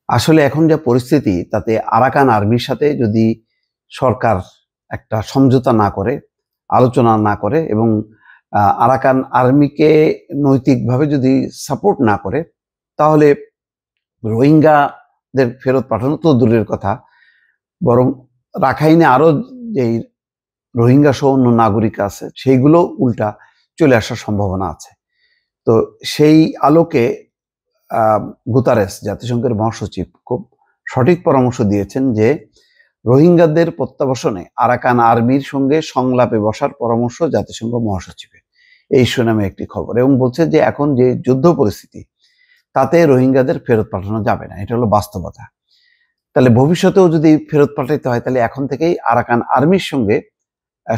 আসলে এখন যা পরিস্থিতি তাতে আরাকান আর্মির সাথে যদি সরকার একটা সমঝোতা না করে, আলোচনা না করে এবং আরাকান আর্মিকে নৈতিকভাবে যদি সাপোর্ট না করে, তাহলে রোহিঙ্গাদের ফেরত পাঠানো তো দূরের কথা, বরং রাখাইনে আরো যেই রোহিঙ্গা সহ অন্য নাগরিক আছে সেইগুলো উল্টা চলে আসার সম্ভাবনা আছে। তো সেই আলোকে গুতারেস জাতিসংঘের মহাসচিব খুব সঠিক পরামর্শ দিয়েছেন যে রোহিঙ্গাদের প্রত্যাবাসনে আরাকান আর্মির সঙ্গে সংলাপে বসার পরামর্শ জাতিসংঘ মহাসচিবের। এই সুনামে একটি খবর, এবং বলছে যে এখন যে যুদ্ধ পরিস্থিতি তাতে রোহিঙ্গাদের ফেরত পাঠানো যাবে না, এটা হলো বাস্তবতা। তাহলে ভবিষ্যতেও যদি ফেরত পাঠাইতে হয় তাহলে এখন থেকেই আরাকান আর্মির সঙ্গে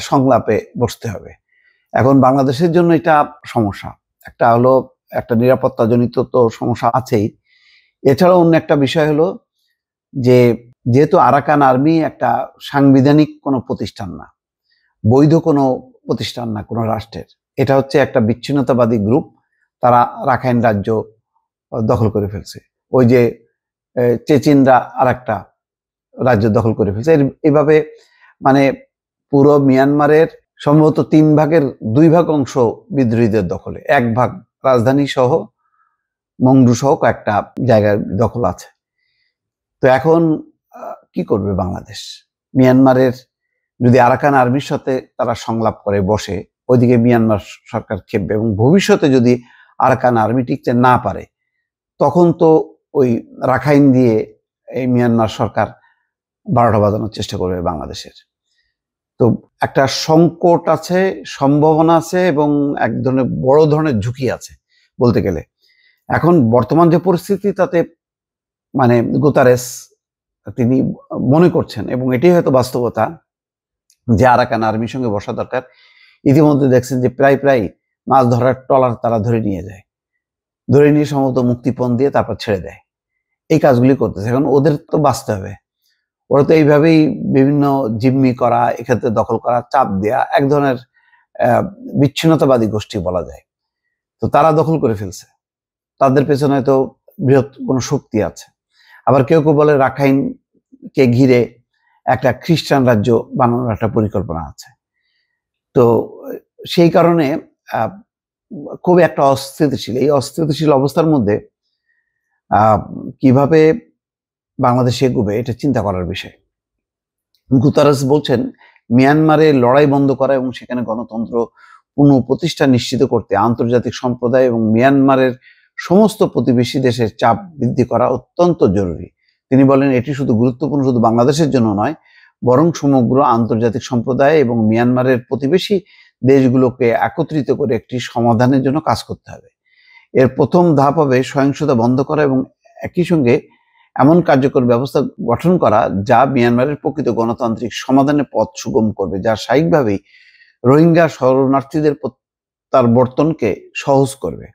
সংলাপে বসতে হবে। এখন বাংলাদেশের জন্য এটা সমস্যা, একটা হলো একটা নিরাপত্তাজনিত তো সমস্যা আছেই। এছাড়াও অন্য একটা বিষয় হলো যে যেহেতু আরাকান আর্মি একটা সাংবিধানিক কোনো প্রতিষ্ঠান না, বৈধ কোনো প্রতিষ্ঠান না কোনো রাষ্ট্রের, এটা হচ্ছে একটা বিচ্ছিন্নতাবাদী গ্রুপ। তারা রাখাইন রাজ্য দখল করে ফেলছে, ওই যে চেচিনরা আর একটা রাজ্য দখল করে ফেলছে। এইভাবে মানে পুরো মিয়ানমারের সম্ভবত 3 ভাগের 2 ভাগ অংশ বিদ্রোহীদের দখলে, 1 ভাগ রাজধানী সহ মংডু সহ কয়েকটা জায়গার দখল আছে। তো এখন কি করবে বাংলাদেশ? মিয়ানমারের যদি আরাকান আর্মির সাথে তারা সংলাপ করে বসে, ওইদিকে মিয়ানমার সরকার খেপবে, এবং ভবিষ্যতে যদি আরাকান আর্মি টিকতে না পারে তখন তো ওই রাখাইন দিয়ে এই মিয়ানমার সরকার 12টা বাজানোর চেষ্টা করবে বাংলাদেশের। তো একটা সংকট আছে, সম্ভাবনা আছে, এবং এক ধরনের বড় ধরনের ঝুঁকি আছে বলতে গেলে। এখন বর্তমান যে পরিস্থিতি তাতে মানে গুতারেস তিনি মনে করছেন, এবং এটাই হয়তো বাস্তবতা, যে আরাকান আর্মির সঙ্গে বসা দরকার। ইতিমধ্যে দেখছেন যে প্রায় মাছ ধরার ট্রলার তারা ধরে নিয়ে যায়, ধরে নিয়ে সম্ভবত মুক্তিপণ দিয়ে তারপর ছেড়ে দেয়। এই কাজগুলি করতেছে। এখন ওদের তো বাঁচতে হবে, ওরা তো এইভাবেই বিভিন্ন জিম্মি করা, এক্ষেত্রে দখল করা, চাপ দেয়া, এক ধরনের বিচ্ছিন্নতাবাদী গোষ্ঠী বলা যায়। তো তারা দখল করে ফেলছে, তাদের পেছনে তো বৃহৎ কোনো শক্তি আছে। আবার কেউ কেউ বলে রাখাইনকে ঘিরে একটা খ্রিস্টান রাজ্য বানানোর একটা পরিকল্পনা আছে। তো সেই কারণে খুব একটা অস্থিতিশীল, এই অস্থিতিশীল অবস্থার মধ্যে কিভাবে বাংলাদেশ এগোবে এটা চিন্তা করার বিষয়। গুতারেস বলছেন মিয়ানমারে লড়াই বন্ধ করা এবং সেখানে গণতন্ত্র পুনঃপ্রতিষ্ঠা নিশ্চিত করতে আন্তর্জাতিক সম্প্রদায় এবং মিয়ানমারের সমস্ত প্রতিবেশী দেশের চাপ বৃদ্ধি করা অত্যন্ত জরুরি। তিনি বলেন এটি শুধু গুরুত্বপূর্ণ শুধু বাংলাদেশের জন্য নয়, বরং সমগ্র আন্তর্জাতিক সম্প্রদায় এবং মিয়ানমারের প্রতিবেশী দেশগুলোকে একত্রিত করে একটি সমাধানের জন্য কাজ করতে হবে। এর প্রথম ধাপ হবে সহিংসতা বন্ধ করা এবং একই সঙ্গে এমন কার্যকর ব্যবস্থা গঠন করা যা মিয়ানমারের প্রকৃত গণতান্ত্রিক সমাধানের পথ সুগম করবে, যা স্বাভাবিকভাবেই রোহিঙ্গা শরণার্থীদের প্রত্যাবর্তনকে সহজ করবে।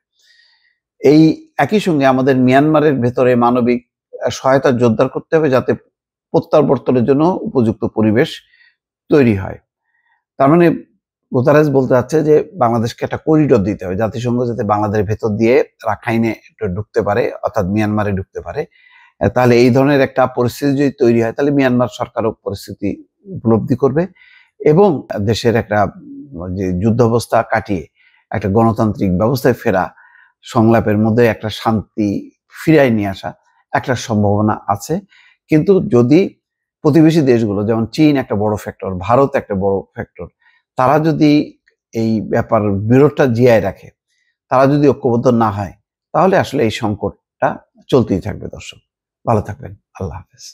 এই একই সঙ্গে আমাদের মিয়ানমারের ভেতরে মানবিক সহায়তা জোরদার করতে হবে যাতে প্রত্যাবর্তনের জন্য উপযুক্ত পরিবেশ তৈরি হয়। তার মানে গুতারেস বলতে চাচ্ছে যে বাংলাদেশকে একটা করিডোর দিতে হবে, জাতিসংঘ যাতে বাংলাদেশের ভেতর দিয়ে রাখাইনে ঢুকতে পারে, অর্থাৎ মিয়ানমারে ঢুকতে পারে। তাহলে এই ধরনের একটা পরিস্থিতি যদি তৈরি হয় তাহলে মিয়ানমার সরকারও পরিস্থিতি উপলব্ধি করবে এবং দেশের একটা যে যুদ্ধাবস্থা কাটিয়ে একটা গণতান্ত্রিক ব্যবস্থায় ফেরা, সংলাপের মধ্যে একটা শান্তি ফিরায় নিয়ে আসা একটা সম্ভাবনা আছে। কিন্তু যদি প্রতিবেশী দেশগুলো যেমন চীন একটা বড় ফ্যাক্টর, ভারত একটা বড় ফ্যাক্টর, তারা যদি এই ব্যাপার বিরোধটা জিয়ায় রাখে, তারা যদি ঐক্যবদ্ধ না হয়, তাহলে আসলে এই সংকটটা চলতেই থাকবে। দর্শক ভালো থাকবেন, আল্লাহ হাফেজ।